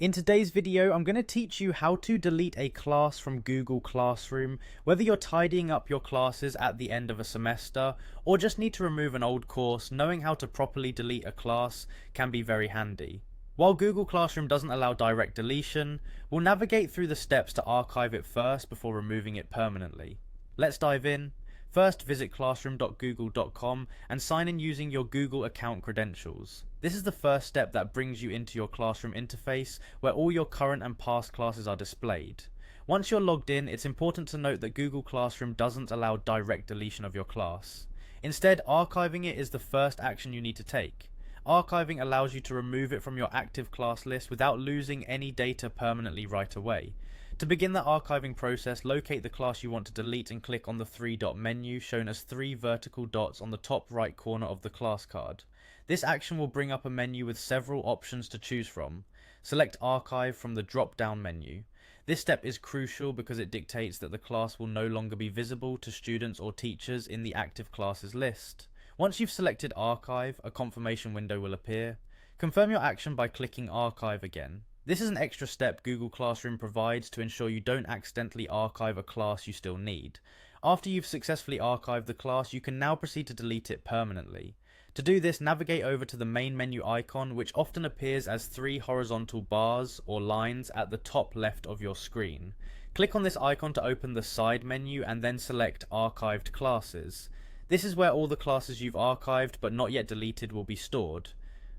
In today's video, I'm going to teach you how to delete a class from Google Classroom, whether you're tidying up your classes at the end of a semester or just need to remove an old course. Knowing how to properly delete a class can be very handy. While Google Classroom doesn't allow direct deletion, we'll navigate through the steps to archive it first before removing it permanently. Let's dive in. First, visit classroom.google.com and sign in using your Google account credentials. This is the first step that brings you into your Classroom interface where all your current and past classes are displayed. Once you're logged in, it's important to note that Google Classroom doesn't allow direct deletion of your class. Instead, archiving it is the first action you need to take. Archiving allows you to remove it from your active class list without losing any data permanently right away. To begin the archiving process, locate the class you want to delete and click on the three-dot menu shown as 3 vertical dots on the top right corner of the class card. This action will bring up a menu with several options to choose from. Select Archive from the drop-down menu. This step is crucial because it dictates that the class will no longer be visible to students or teachers in the active classes list. Once you've selected Archive, a confirmation window will appear. Confirm your action by clicking Archive again. This is an extra step Google Classroom provides to ensure you don't accidentally archive a class you still need. After you've successfully archived the class, you can now proceed to delete it permanently. To do this, navigate over to the main menu icon, which often appears as 3 horizontal bars or lines at the top left of your screen. Click on this icon to open the side menu and then select Archived Classes. This is where all the classes you've archived but not yet deleted will be stored.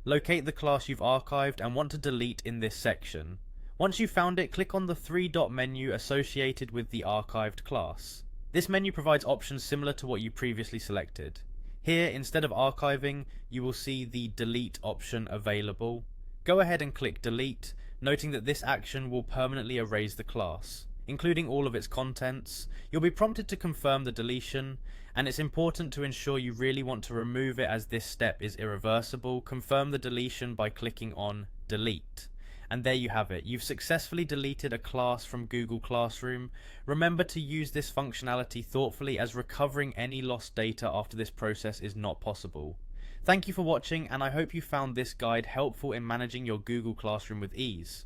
Locate the class you've archived and want to delete in this section. Once you've found it, click on the 3-dot menu associated with the archived class. This menu provides options similar to what you previously selected. Here, instead of archiving, you will see the delete option available. Go ahead and click delete, noting that this action will permanently erase the class, including all of its contents. You'll be prompted to confirm the deletion, and it's important to ensure you really want to remove it as this step is irreversible. Confirm the deletion by clicking on delete. And there you have it. You've successfully deleted a class from Google Classroom. Remember to use this functionality thoughtfully, as recovering any lost data after this process is not possible. Thank you for watching, and I hope you found this guide helpful in managing your Google Classroom with ease.